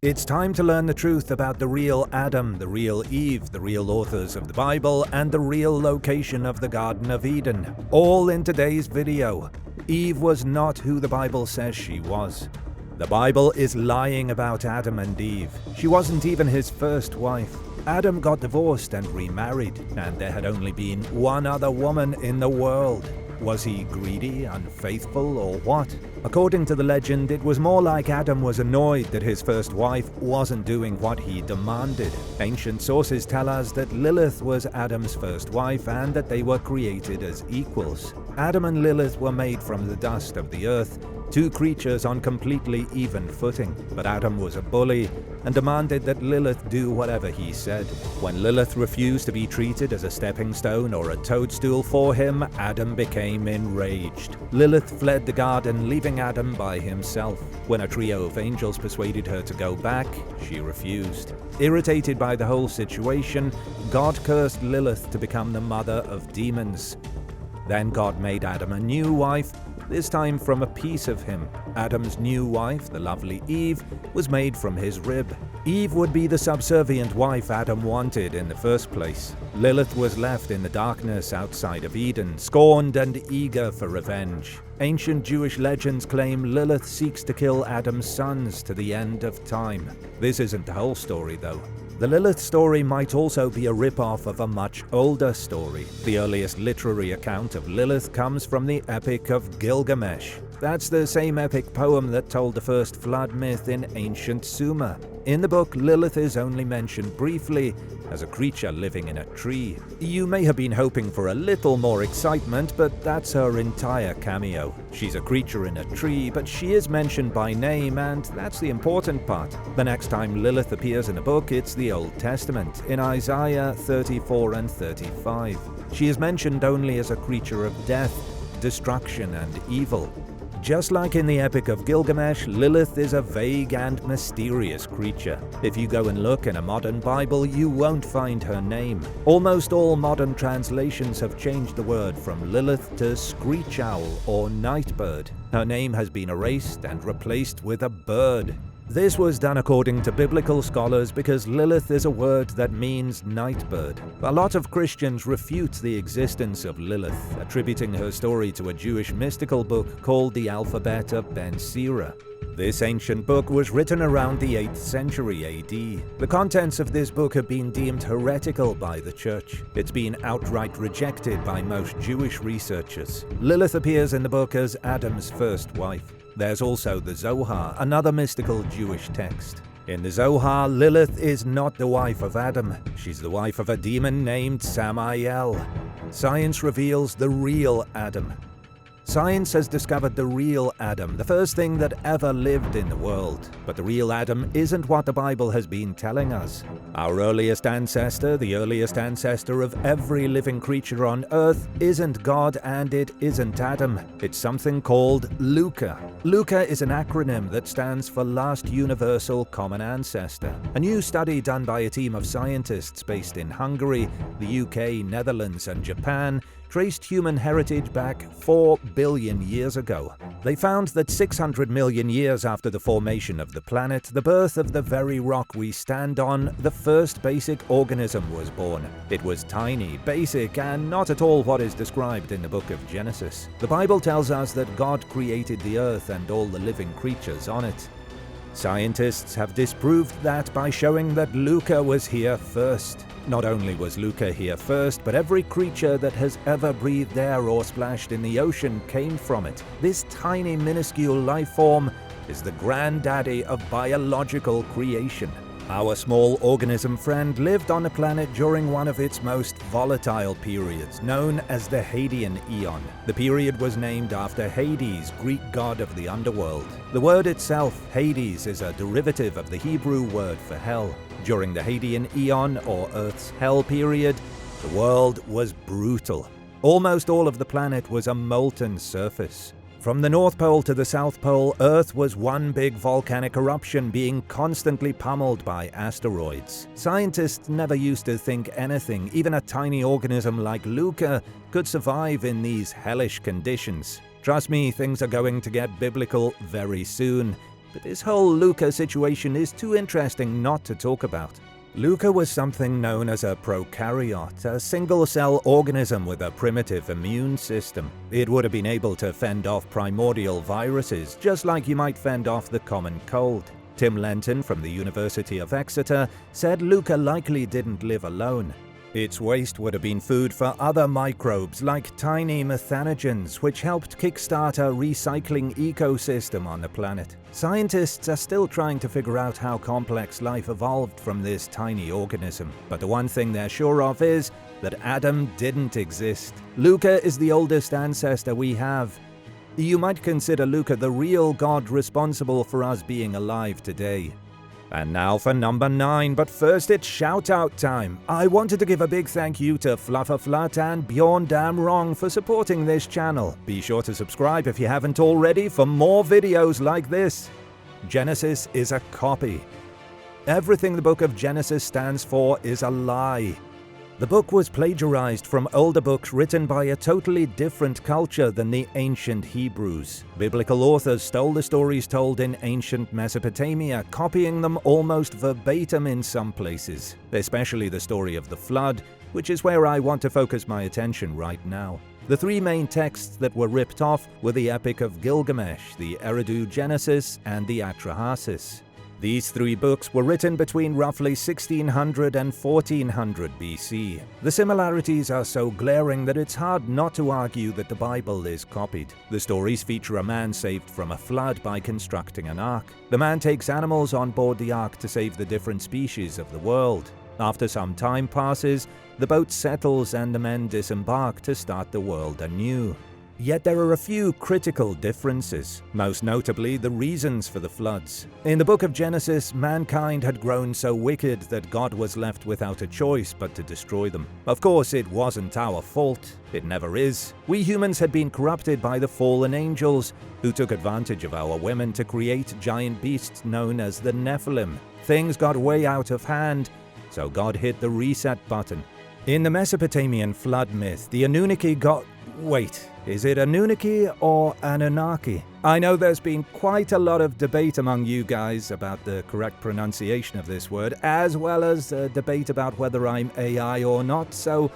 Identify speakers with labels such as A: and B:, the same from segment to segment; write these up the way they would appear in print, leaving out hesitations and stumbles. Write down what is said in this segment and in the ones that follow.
A: It's time to learn the truth about the real Adam, the real Eve, the real authors of the Bible, and the real location of the Garden of Eden. All in today's video. Eve was not who the Bible says she was. The Bible is lying about Adam and Eve. She wasn't even his first wife. Adam got divorced and remarried, and there had only been one other woman in the world. Was he greedy, unfaithful, or what? According to the legend, it was more like Adam was annoyed that his first wife wasn't doing what he demanded. Ancient sources tell us that Lilith was Adam's first wife and that they were created as equals. Adam and Lilith were made from the dust of the earth, two creatures on completely even footing. But Adam was a bully and demanded that Lilith do whatever he said. When Lilith refused to be treated as a stepping stone or a toadstool for him, Adam became enraged. Lilith fled the garden, leaving Adam by himself. When a trio of angels persuaded her to go back, she refused. Irritated by the whole situation, God cursed Lilith to become the mother of demons. Then God made Adam a new wife, this time from a piece of him. Adam's new wife, the lovely Eve, was made from his rib. Eve would be the subservient wife Adam wanted in the first place. Lilith was left in the darkness outside of Eden, scorned and eager for revenge. Ancient Jewish legends claim Lilith seeks to kill Adam's sons to the end of time. This isn't the whole story, though. The Lilith story might also be a rip-off of a much older story. The earliest literary account of Lilith comes from the Epic of Gilgamesh. That's the same epic poem that told the first flood myth in ancient Sumer. In the book, Lilith is only mentioned briefly as a creature living in a tree. You may have been hoping for a little more excitement, but that's her entire cameo. She's a creature in a tree, but she is mentioned by name, and that's the important part. The next time Lilith appears in a book, it's the Old Testament, in Isaiah 34 and 35. She is mentioned only as a creature of death, destruction, and evil. Just like in the Epic of Gilgamesh, Lilith is a vague and mysterious creature. If you go and look in a modern Bible, you won't find her name. Almost all modern translations have changed the word from Lilith to screech owl or nightbird. Her name has been erased and replaced with a bird. This was done according to biblical scholars because Lilith is a word that means nightbird. A lot of Christians refute the existence of Lilith, attributing her story to a Jewish mystical book called the Alphabet of Ben Sira. This ancient book was written around the 8th century AD. The contents of this book have been deemed heretical by the church. It's been outright rejected by most Jewish researchers. Lilith appears in the book as Adam's first wife. There's also the Zohar, another mystical Jewish text. In the Zohar, Lilith is not the wife of Adam. She's the wife of a demon named Samael. Science reveals the real Adam. Science has discovered the real Adam, the first thing that ever lived in the world. But the real Adam isn't what the Bible has been telling us. Our earliest ancestor, the earliest ancestor of every living creature on Earth, isn't God and it isn't Adam. It's something called Luca. Luca is an acronym that stands for Last Universal Common Ancestor. A new study done by a team of scientists based in Hungary, the UK, Netherlands, and Japan traced human heritage back 4 billion years ago. They found that 600 million years after the formation of the planet, the birth of the very rock we stand on, the first basic organism was born. It was tiny, basic, and not at all what is described in the book of Genesis. The Bible tells us that God created the earth and all the living creatures on it. Scientists have disproved that by showing that Luca was here first. Not only was Luca here first, but every creature that has ever breathed air or splashed in the ocean came from it. This tiny, minuscule life form is the granddaddy of biological creation. Our small organism friend lived on a planet during one of its most volatile periods, known as the Hadean Eon. The period was named after Hades, Greek god of the underworld. The word itself, Hades, is a derivative of the Hebrew word for hell. During the Hadean Eon, or Earth's hell period, the world was brutal. Almost all of the planet was a molten surface. From the North Pole to the South Pole, Earth was one big volcanic eruption being constantly pummeled by asteroids. Scientists never used to think anything, even a tiny organism like Luca, could survive in these hellish conditions. Trust me, things are going to get biblical very soon. but this whole Luca situation is too interesting not to talk about. Luca was something known as a prokaryote, a single-cell organism with a primitive immune system. It would have been able to fend off primordial viruses, just like you might fend off the common cold. Tim Lenton from the University of Exeter said Luca likely didn't live alone. Its waste would have been food for other microbes like tiny methanogens, which helped kickstart a recycling ecosystem on the planet. Scientists are still trying to figure out how complex life evolved from this tiny organism, but the one thing they're sure of is that Adam didn't exist. Luca is the oldest ancestor we have. You might consider Luca the real god responsible for us being alive today. And now for number 9, but first it's shout-out time. I wanted to give a big thank you to Flufferflut and Bjorn Damn Wrong for supporting this channel. Be sure to subscribe if you haven't already for more videos like this. Genesis is a copy. Everything the book of Genesis stands for is a lie. The book was plagiarized from older books written by a totally different culture than the ancient Hebrews. Biblical authors stole the stories told in ancient Mesopotamia, copying them almost verbatim in some places, especially the story of the flood, which is where I want to focus my attention right now. The 3 main texts that were ripped off were the Epic of Gilgamesh, the Eridu Genesis, and the Atrahasis. These 3 books were written between roughly 1600 and 1400 BC. The similarities are so glaring that it's hard not to argue that the Bible is copied. The stories feature a man saved from a flood by constructing an ark. The man takes animals on board the ark to save the different species of the world. After some time passes, the boat settles and the men disembark to start the world anew. Yet there are a few critical differences, most notably the reasons for the floods. In the book of Genesis, mankind had grown so wicked that God was left without a choice but to destroy them. Of course, it wasn't our fault. It never is. We humans had been corrupted by the fallen angels, who took advantage of our women to create giant beasts known as the Nephilim. Things got way out of hand, so God hit the reset button. In the Mesopotamian flood myth, the Anunnaki got... Wait, is it Anunnaki or Anunnaki? I know there's been quite a lot of debate among you guys about the correct pronunciation of this word, as well as a debate about whether I'm AI or not, so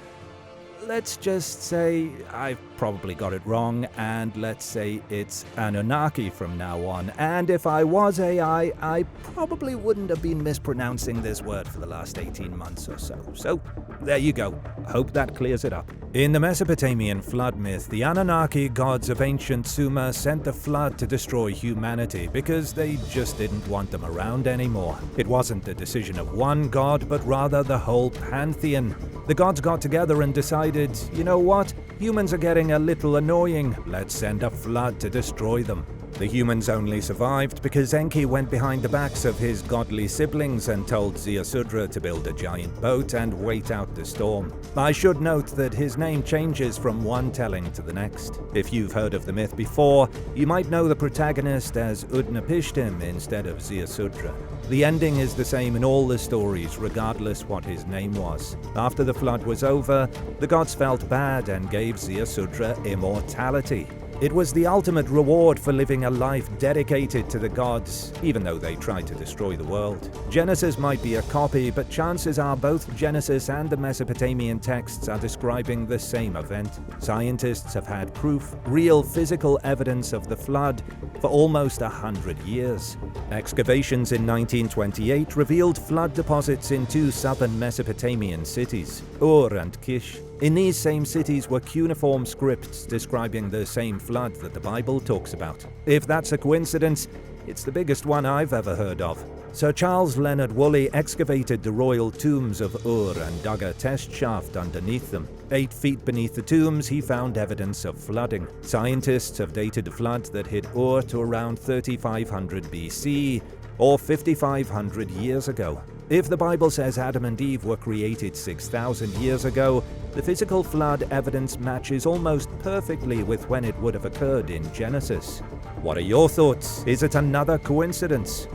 A: let's just say I've probably got it wrong, and let's say it's Anunnaki from now on. And if I was AI, I probably wouldn't have been mispronouncing this word for the last 18 months or so. So, there you go. Hope that clears it up. In the Mesopotamian flood myth, the Anunnaki gods of ancient Sumer sent the flood to destroy humanity because they just didn't want them around anymore. It wasn't the decision of one god, but rather the whole pantheon. The gods got together and decided, you know what? Humans are getting a little annoying. Let's send a flood to destroy them. The humans only survived because Enki went behind the backs of his godly siblings and told Ziusudra to build a giant boat and wait out the storm. I should note that his name changes from one telling to the next. If you've heard of the myth before, you might know the protagonist as Utnapishtim instead of Ziusudra. The ending is the same in all the stories, regardless what his name was. After the flood was over, the gods felt bad and gave Ziusudra immortality. It was the ultimate reward for living a life dedicated to the gods, even though they tried to destroy the world. Genesis might be a copy, but chances are both Genesis and the Mesopotamian texts are describing the same event. Scientists have had proof, real physical evidence of the flood, for almost 100 years. Excavations in 1928 revealed flood deposits in 2 southern Mesopotamian cities, Ur and Kish. In these same cities were cuneiform scripts describing the same flood that the Bible talks about. If that's a coincidence, it's the biggest one I've ever heard of. Sir Charles Leonard Woolley excavated the royal tombs of Ur and dug a test shaft underneath them. 8 feet beneath the tombs, he found evidence of flooding. Scientists have dated the flood that hit Ur to around 3500 BC, or 5500 years ago. If the Bible says Adam and Eve were created 6,000 years ago, the physical flood evidence matches almost perfectly with when it would have occurred in Genesis. What are your thoughts? Is it another coincidence?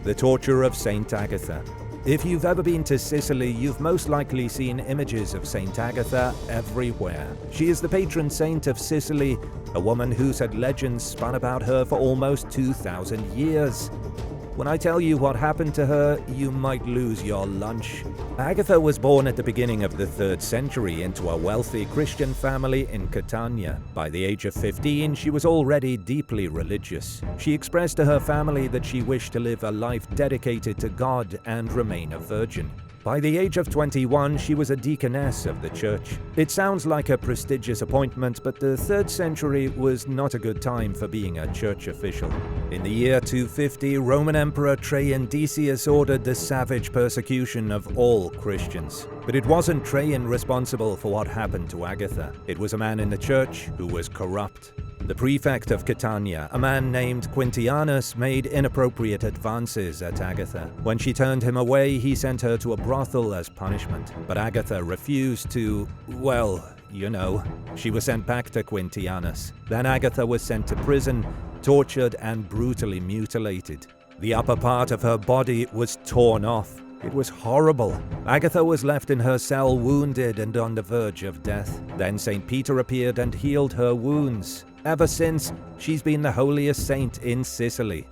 A: The torture of Saint Agatha. If you've ever been to Sicily, you've most likely seen images of Saint Agatha everywhere. She is the patron saint of Sicily, a woman who's had legends spun about her for almost 2,000 years. When I tell you what happened to her, you might lose your lunch. Agatha was born at the beginning of the 3rd century into a wealthy Christian family in Catania. By the age of 15, she was already deeply religious. She expressed to her family that she wished to live a life dedicated to God and remain a virgin. By the age of 21, she was a deaconess of the church. It sounds like a prestigious appointment, but the 3rd century was not a good time for being a church official. In the year 250, Roman Emperor Trajan Decius ordered the savage persecution of all Christians. But it wasn't Trajan responsible for what happened to Agatha. It was a man in the church who was corrupt. The prefect of Catania, a man named Quintianus, made inappropriate advances at Agatha. When she turned him away, he sent her to a brothel as punishment. But Agatha refused to, well, you know. She was sent back to Quintianus. Then Agatha was sent to prison, tortured and brutally mutilated. The upper part of her body was torn off. It was horrible. Agatha was left in her cell wounded and on the verge of death. Then St. Peter appeared and healed her wounds. Ever since, she's been the holiest saint in Sicily.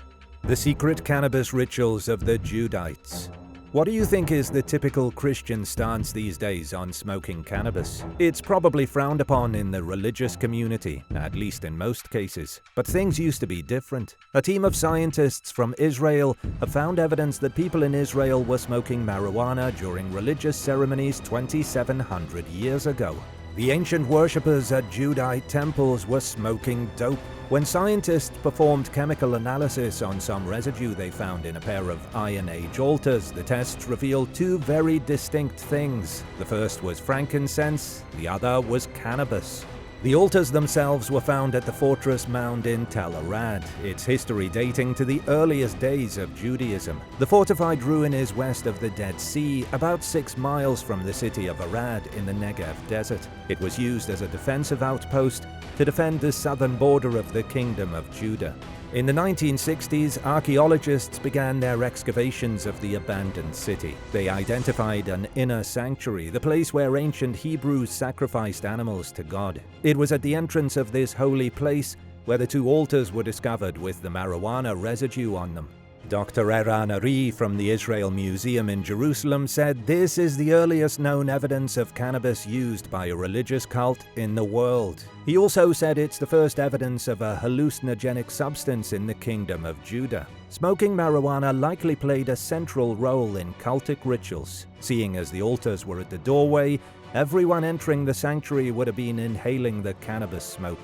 A: The secret cannabis rituals of the Judites. What do you think is the typical Christian stance these days on smoking cannabis? It's probably frowned upon in the religious community, at least in most cases. But things used to be different. A team of scientists from Israel have found evidence that people in Israel were smoking marijuana during religious ceremonies 2,700 years ago. The ancient worshippers at Judite temples were smoking dope. When scientists performed chemical analysis on some residue they found in a pair of Iron Age altars, the tests revealed 2 very distinct things. The first was frankincense, the other was cannabis. The altars themselves were found at the fortress mound in Tel Arad, its history dating to the earliest days of Judaism. The fortified ruin is west of the Dead Sea, about 6 miles from the city of Arad in the Negev desert. It was used as a defensive outpost to defend the southern border of the Kingdom of Judah. In the 1960s, archaeologists began their excavations of the abandoned city. They identified an inner sanctuary, the place where ancient Hebrews sacrificed animals to God. It was at the entrance of this holy place where the 2 altars were discovered with the marijuana residue on them. Dr. Eran Ari from the Israel Museum in Jerusalem said this is the earliest known evidence of cannabis used by a religious cult in the world. He also said it's the first evidence of a hallucinogenic substance in the Kingdom of Judah. Smoking marijuana likely played a central role in cultic rituals. Seeing as the altars were at the doorway, everyone entering the sanctuary would have been inhaling the cannabis smoke.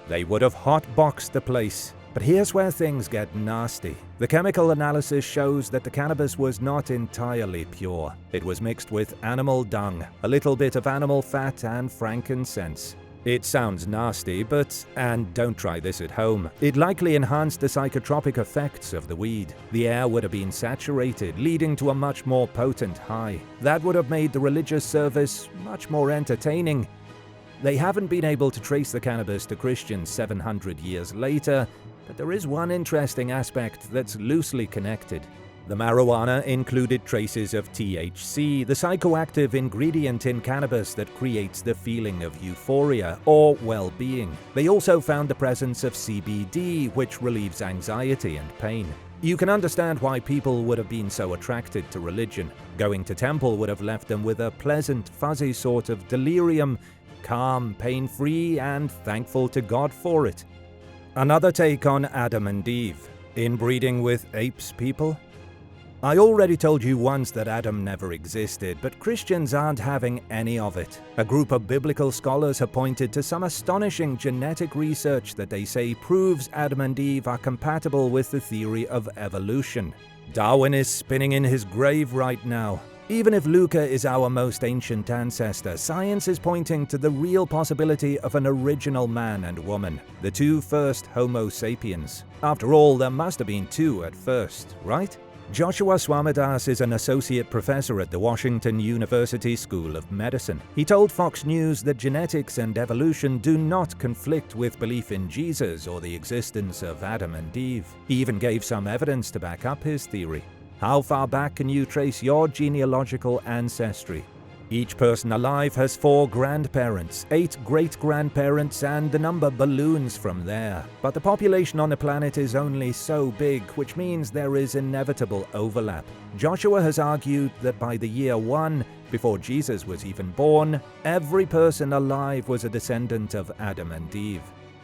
A: They would have hotboxed the place. But here's where things get nasty. The chemical analysis shows that the cannabis was not entirely pure. It was mixed with animal dung, a little bit of animal fat, and frankincense. It sounds nasty, and don't try this at home, it likely enhanced the psychotropic effects of the weed. The air would have been saturated, leading to a much more potent high. That would have made the religious service much more entertaining. They haven't been able to trace the cannabis to Christians 700 years later, but there is one interesting aspect that's loosely connected. The marijuana included traces of THC, the psychoactive ingredient in cannabis that creates the feeling of euphoria or well-being. They also found the presence of CBD, which relieves anxiety and pain. You can understand why people would have been so attracted to religion. Going to temple would have left them with a pleasant, fuzzy sort of delirium, calm, pain-free, and thankful to God for it. Another take on Adam and Eve. Inbreeding with apes people? I already told you once that Adam never existed, but Christians aren't having any of it. A group of biblical scholars have pointed to some astonishing genetic research that they say proves Adam and Eve are compatible with the theory of evolution. Darwin is spinning in his grave right now. Even if Luca is our most ancient ancestor, science is pointing to the real possibility of an original man and woman, the 2 first Homo sapiens. After all, there must have been 2 at first, right? Joshua Swamidass is an associate professor at the Washington University School of Medicine. He told Fox News that genetics and evolution do not conflict with belief in Jesus or the existence of Adam and Eve. He even gave some evidence to back up his theory. How far back can you trace your genealogical ancestry? Each person alive has 4 grandparents, 8 great-grandparents, and the number balloons from there. But the population on the planet is only so big, which means there is inevitable overlap. Joshua has argued that by the year 1, before Jesus was even born, every person alive was a descendant of Adam and Eve.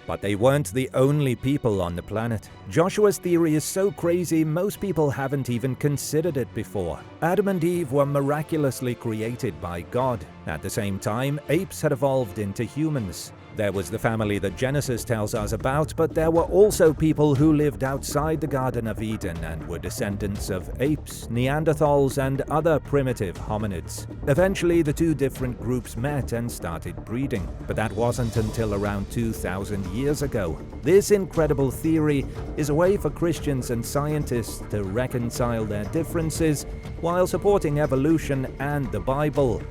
A: But they weren't the only people on the planet. Joshua's theory is so crazy, most people haven't even considered it before. Adam and Eve were miraculously created by God. At the same time, apes had evolved into humans. There was the family that Genesis tells us about, but there were also people who lived outside the Garden of Eden and were descendants of apes, Neanderthals, and other primitive hominids. Eventually, the 2 different groups met and started breeding, but that wasn't until around 2,000 years ago. This incredible theory is a way for Christians and scientists to reconcile their differences while supporting evolution and the Bible.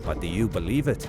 A: But do you believe it?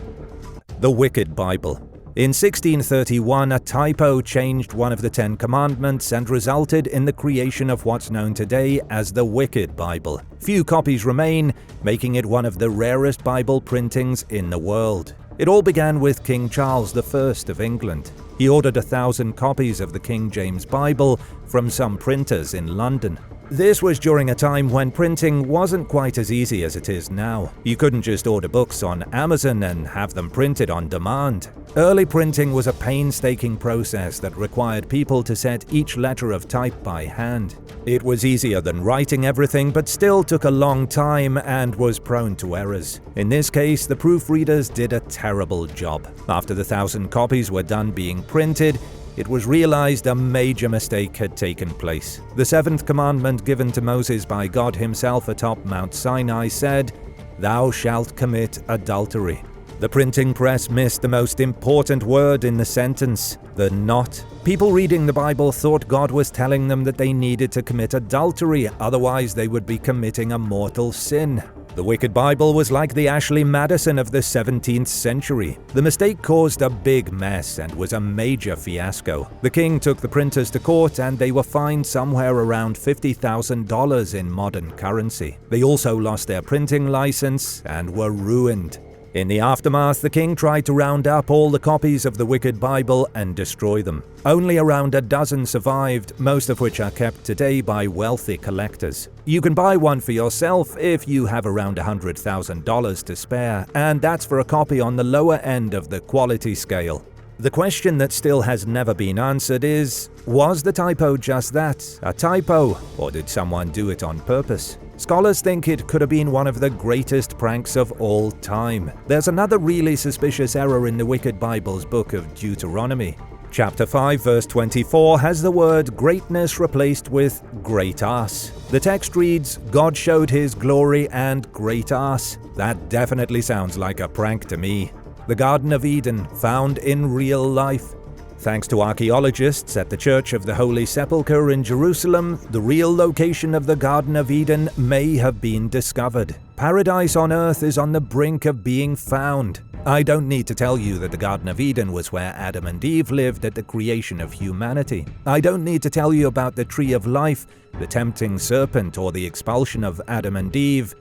A: The Wicked Bible. In 1631, a typo changed one of the 10 Commandments and resulted in the creation of what's known today as the Wicked Bible. Few copies remain, making it one of the rarest Bible printings in the world. It all began with King Charles I of England. He ordered 1,000 copies of the King James Bible from some printers in London. This was during a time when printing wasn't quite as easy as it is now. You couldn't just order books on Amazon and have them printed on demand. Early printing was a painstaking process that required people to set each letter of type by hand. It was easier than writing everything, but still took a long time and was prone to errors. In this case, the proofreaders did a terrible job. After the 1,000 copies were done being printed, it was realized a major mistake had taken place. The 7th commandment given to Moses by God himself atop Mount Sinai said, "Thou shalt commit adultery." The printing press missed the most important word in the sentence, the not. People reading the Bible thought God was telling them that they needed to commit adultery, otherwise they would be committing a mortal sin. The Wicked Bible was like the Ashley Madison of the 17th century. The mistake caused a big mess and was a major fiasco. The king took the printers to court and they were fined somewhere around $50,000 in modern currency. They also lost their printing license and were ruined. In the aftermath, the king tried to round up all the copies of the Wicked Bible and destroy them. Only around a dozen survived, most of which are kept today by wealthy collectors. You can buy one for yourself if you have around $100,000 to spare, and that's for a copy on the lower end of the quality scale. The question that still has never been answered is, was the typo just that, a typo, or did someone do it on purpose? Scholars think it could have been one of the greatest pranks of all time. There's another really suspicious error in the Wicked Bible's book of Deuteronomy. Chapter 5 verse 24 has the word greatness replaced with great ass. The text reads, God showed his glory and great ass. That definitely sounds like a prank to me. The Garden of Eden, found in real life. Thanks to archaeologists at the Church of the Holy Sepulchre in Jerusalem, the real location of the Garden of Eden may have been discovered. Paradise on earth is on the brink of being found. I don't need to tell you that the Garden of Eden was where Adam and Eve lived at the creation of humanity. I don't need to tell you about the Tree of Life, the tempting serpent, or the expulsion of Adam and Eve.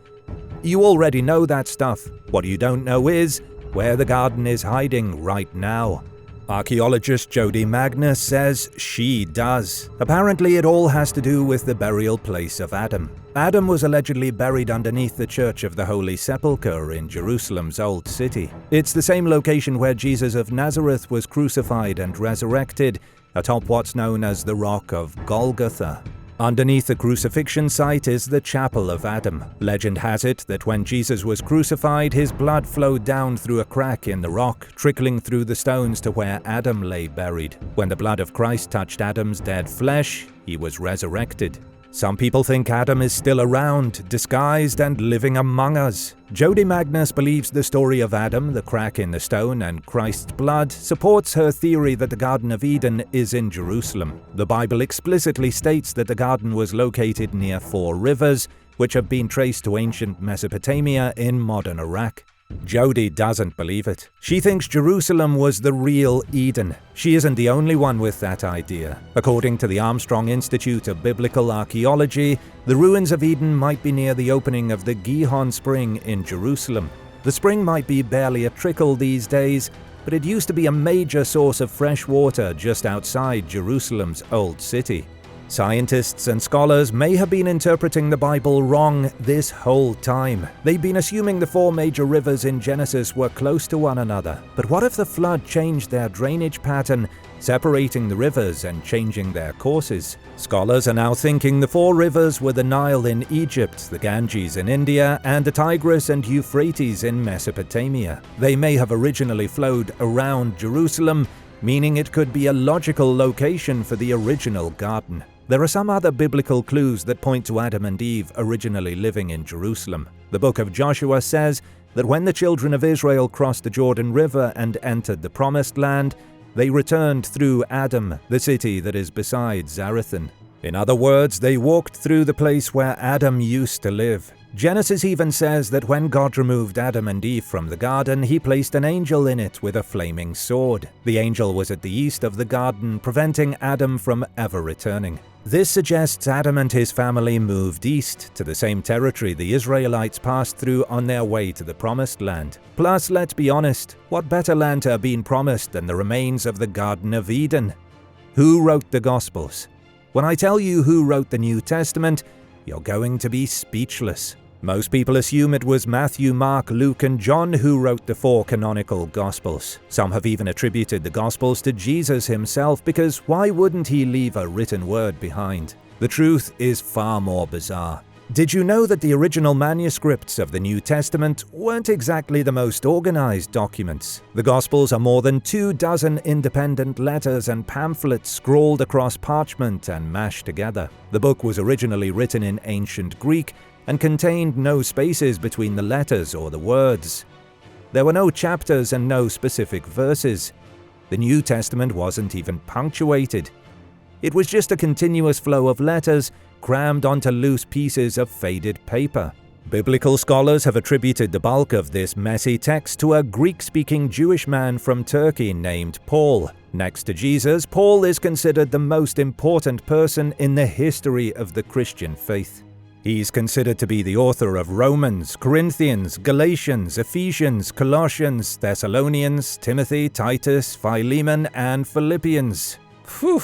A: You already know that stuff. What you don't know is where the garden is hiding right now. Archaeologist Jody Magnus says she does. Apparently it all has to do with the burial place of Adam. Adam was allegedly buried underneath the Church of the Holy Sepulchre in Jerusalem's Old City. It's the same location where Jesus of Nazareth was crucified and resurrected, atop what's known as the Rock of Golgotha. Underneath the crucifixion site is the Chapel of Adam. Legend has it that when Jesus was crucified, his blood flowed down through a crack in the rock, trickling through the stones to where Adam lay buried. When the blood of Christ touched Adam's dead flesh, he was resurrected. Some people think Adam is still around, disguised and living among us. Jody Magnus believes the story of Adam, the crack in the stone, and Christ's blood supports her theory that the Garden of Eden is in Jerusalem. The Bible explicitly states that the garden was located near 4 rivers, which have been traced to ancient Mesopotamia in modern Iraq. Jody doesn't believe it. She thinks Jerusalem was the real Eden. She isn't the only one with that idea. According to the Armstrong Institute of Biblical Archaeology, the ruins of Eden might be near the opening of the Gihon Spring in Jerusalem. The The spring might be barely a trickle these days, but it used to be a major source of fresh water just outside Jerusalem's old city. Scientists and scholars may have been interpreting the Bible wrong this whole time. They've been assuming the 4 major rivers in Genesis were close to one another. But what if the flood changed their drainage pattern, separating the rivers and changing their courses? Scholars are now thinking the 4 rivers were the Nile in Egypt, the Ganges in India, and the Tigris and Euphrates in Mesopotamia. They may have originally flowed around Jerusalem, meaning it could be a logical location for the original garden. There are some other biblical clues that point to Adam and Eve originally living in Jerusalem. The book of Joshua says that when the children of Israel crossed the Jordan River and entered the Promised Land, they returned through Adam, the city that is beside Zarethan. In other words, they walked through the place where Adam used to live. Genesis even says that when God removed Adam and Eve from the garden, he placed an angel in it with a flaming sword. The angel was at the east of the garden, preventing Adam from ever returning. This suggests Adam and his family moved east, to the same territory the Israelites passed through on their way to the Promised Land. Plus, let's be honest, what better land to have been promised than the remains of the Garden of Eden? Who wrote the Gospels? When I tell you who wrote the New Testament, you're going to be speechless. Most people assume it was Matthew, Mark, Luke, and John who wrote the 4 canonical Gospels. Some have even attributed the Gospels to Jesus himself, because why wouldn't he leave a written word behind? The truth is far more bizarre. Did you know that the original manuscripts of the New Testament weren't exactly the most organized documents? The Gospels are more than 24 independent letters and pamphlets scrawled across parchment and mashed together. The book was originally written in ancient Greek and contained no spaces between the letters or the words. There were no chapters and no specific verses. The New Testament wasn't even punctuated. It was just a continuous flow of letters crammed onto loose pieces of faded paper. Biblical scholars have attributed the bulk of this messy text to a Greek-speaking Jewish man from Turkey named Paul. Next to Jesus, Paul is considered the most important person in the history of the Christian faith. He's considered to be the author of Romans, Corinthians, Galatians, Ephesians, Colossians, Thessalonians, Timothy, Titus, Philemon, and Philippians. Phew,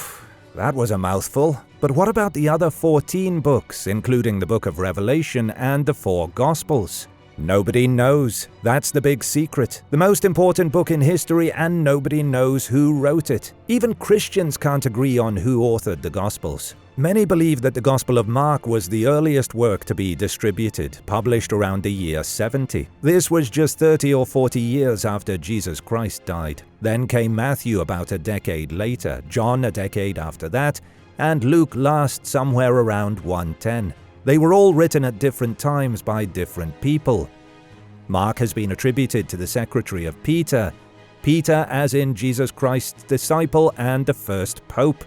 A: that was a mouthful. But what about the other 14 books, including the book of Revelation and the 4 Gospels? Nobody knows. That's the big secret. The most important book in history, and nobody knows who wrote it. Even Christians can't agree on who authored the Gospels. Many believe that the Gospel of Mark was the earliest work to be distributed, published around the year 70. This was just 30 or 40 years after Jesus Christ died. Then came Matthew about a decade later, John a decade after that, and Luke last somewhere around 110. They were all written at different times by different people. Mark has been attributed to the secretary of Peter as in Jesus Christ's disciple and the first pope.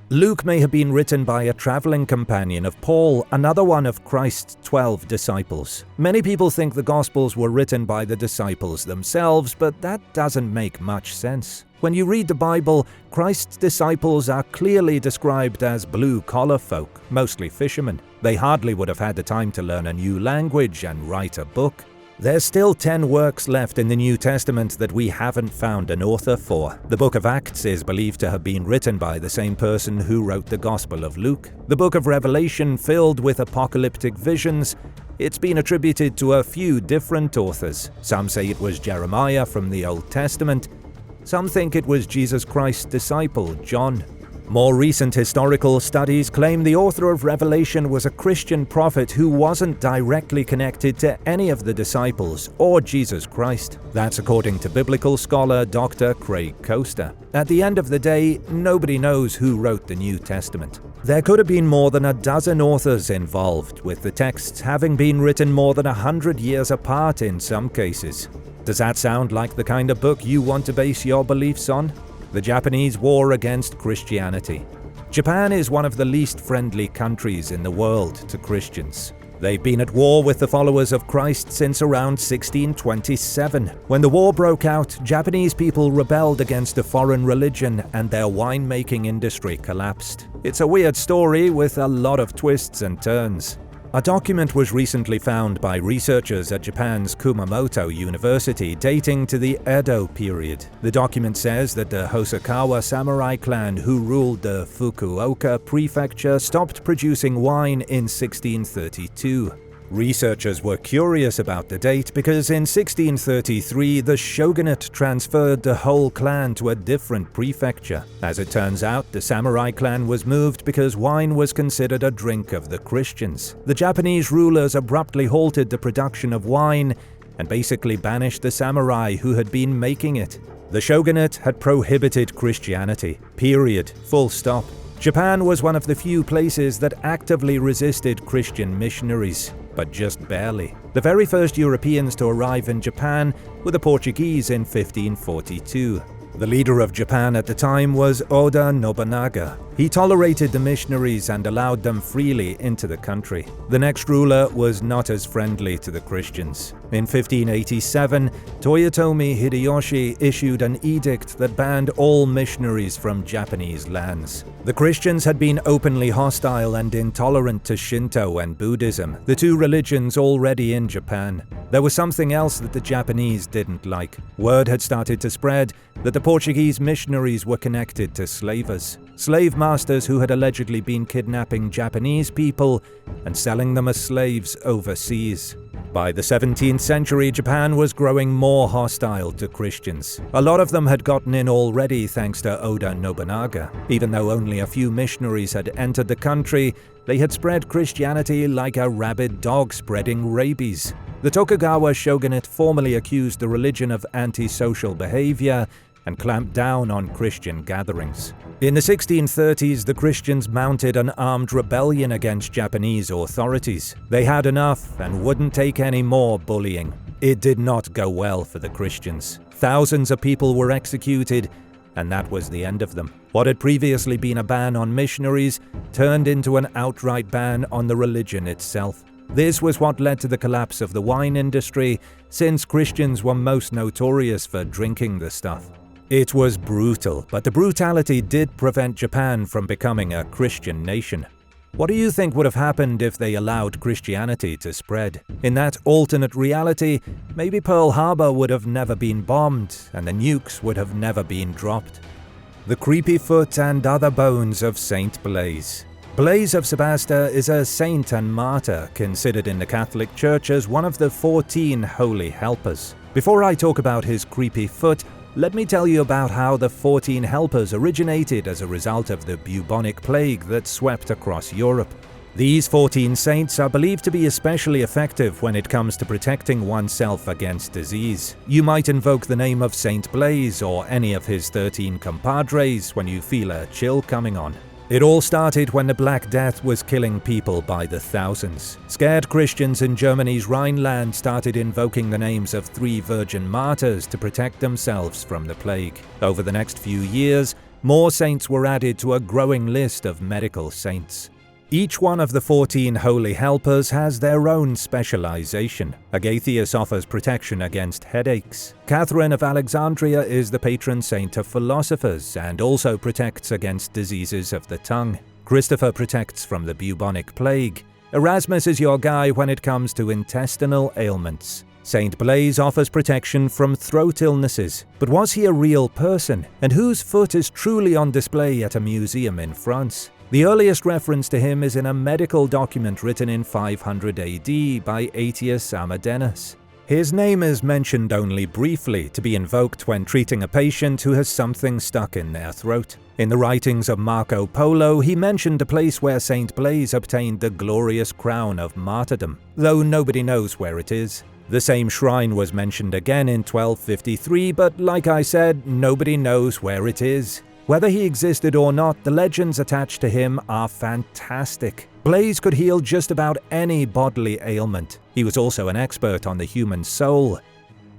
A: Luke may have been written by a traveling companion of Paul, another one of Christ's 12 disciples. Many people think the Gospels were written by the disciples themselves, but that doesn't make much sense. When you read the Bible, Christ's disciples are clearly described as blue-collar folk, mostly fishermen. They hardly would have had the time to learn a new language and write a book. There's still 10 works left in the New Testament that we haven't found an author for. The book of Acts is believed to have been written by the same person who wrote the Gospel of Luke. The book of Revelation, filled with apocalyptic visions, it's been attributed to a few different authors. Some say it was Jeremiah from the Old Testament. Some think it was Jesus Christ's disciple, John. More recent historical studies claim the author of Revelation was a Christian prophet who wasn't directly connected to any of the disciples or Jesus Christ. That's according to biblical scholar Dr. Craig Coaster. At the end of the day, nobody knows who wrote the New Testament. There could have been more than a dozen authors involved, with the texts having been written more than 100 years apart in some cases. Does that sound like the kind of book you want to base your beliefs on? The Japanese War against Christianity. Japan is one of the least friendly countries in the world to Christians. They've been at war with the followers of Christ since around 1627. When the war broke out, Japanese people rebelled against a foreign religion and their winemaking industry collapsed. It's a weird story with a lot of twists and turns. A document was recently found by researchers at Japan's Kumamoto University dating to the Edo period. The document says that the Hosokawa samurai clan who ruled the Fukuoka prefecture stopped producing wine in 1632. Researchers were curious about the date because in 1633 the shogunate transferred the whole clan to a different prefecture. As it turns out, the samurai clan was moved because wine was considered a drink of the Christians. The Japanese rulers abruptly halted the production of wine and basically banished the samurai who had been making it. The shogunate had prohibited Christianity. Period. Full stop. Japan was one of the few places that actively resisted Christian missionaries, but just barely. The very first Europeans to arrive in Japan were the Portuguese in 1542. The leader of Japan at the time was Oda Nobunaga. He tolerated the missionaries and allowed them freely into the country. The next ruler was not as friendly to the Christians. In 1587, Toyotomi Hideyoshi issued an edict that banned all missionaries from Japanese lands. The Christians had been openly hostile and intolerant to Shinto and Buddhism, the two religions already in Japan. There was something else that the Japanese didn't like. Word had started to spread that the Portuguese missionaries were connected to slavers. Slave masters who had allegedly been kidnapping Japanese people and selling them as slaves overseas. By the 17th century, Japan was growing more hostile to Christians. A lot of them had gotten in already thanks to Oda Nobunaga. Even though only a few missionaries had entered the country, they had spread Christianity like a rabid dog spreading rabies. The Tokugawa shogunate formally accused the religion of antisocial behavior and clamped down on Christian gatherings. In the 1630s, the Christians mounted an armed rebellion against Japanese authorities. They had enough and wouldn't take any more bullying. It did not go well for the Christians. Thousands of people were executed, and that was the end of them. What had previously been a ban on missionaries turned into an outright ban on the religion itself. This was what led to the collapse of the wine industry, since Christians were most notorious for drinking the stuff. It was brutal, but the brutality did prevent Japan from becoming a Christian nation. What do you think would have happened if they allowed Christianity to spread? In that alternate reality, maybe Pearl Harbor would have never been bombed, and the nukes would have never been dropped. The creepy foot and other bones of Saint Blaise. Blaise of Sebasta is a saint and martyr considered in the Catholic Church as one of the 14 holy helpers. Before I talk about his creepy foot, let me tell you about how the 14 helpers originated as a result of the bubonic plague that swept across Europe. These 14 saints are believed to be especially effective when it comes to protecting oneself against disease. You might invoke the name of Saint Blaise or any of his 13 compadres when you feel a chill coming on. It all started when the Black Death was killing people by the thousands. Scared Christians in Germany's Rhineland started invoking the names of 3 virgin martyrs to protect themselves from the plague. Over the next few years, more saints were added to a growing list of medical saints. Each one of the 14 holy helpers has their own specialization. Agatha offers protection against headaches. Catherine of Alexandria is the patron saint of philosophers and also protects against diseases of the tongue. Christopher protects from the bubonic plague. Erasmus is your guy when it comes to intestinal ailments. Saint Blaise offers protection from throat illnesses. But was he a real person? And whose foot is truly on display at a museum in France? The earliest reference to him is in a medical document written in 500 AD by Aetius Amadenus. His name is mentioned only briefly, to be invoked when treating a patient who has something stuck in their throat. In the writings of Marco Polo, he mentioned a place where Saint Blaise obtained the glorious crown of martyrdom, though nobody knows where it is. The same shrine was mentioned again in 1253, but like I said, nobody knows where it is. Whether he existed or not, the legends attached to him are fantastic. Blaise could heal just about any bodily ailment. He was also an expert on the human soul.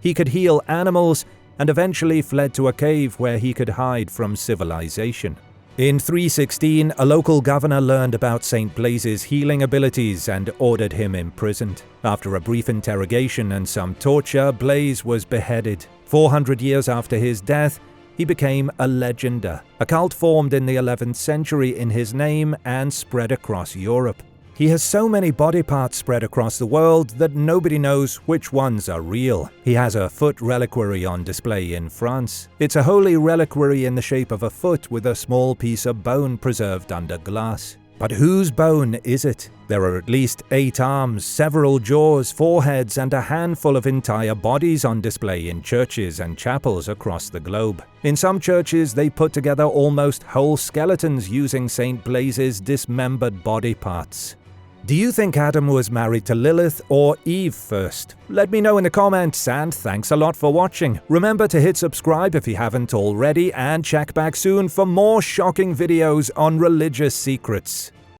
A: He could heal animals and eventually fled to a cave where he could hide from civilization. In 316, a local governor learned about Saint Blaise's healing abilities and ordered him imprisoned. After a brief interrogation and some torture, Blaise was beheaded. 400 years after his death, he became a legenda. A cult formed in the 11th century in his name and spread across Europe. He has so many body parts spread across the world that nobody knows which ones are real. He has a foot reliquary on display in France. It's a holy reliquary in the shape of a foot with a small piece of bone preserved under glass. But whose bone is it? There are at least 8 arms, several jaws, 4 heads, and a handful of entire bodies on display in churches and chapels across the globe. In some churches, they put together almost whole skeletons using St. Blaise's dismembered body parts. Do you think Adam was married to Lilith or Eve first? Let me know in the comments, and thanks a lot for watching. Remember to hit subscribe if you haven't already, and check back soon for more shocking videos on religious secrets.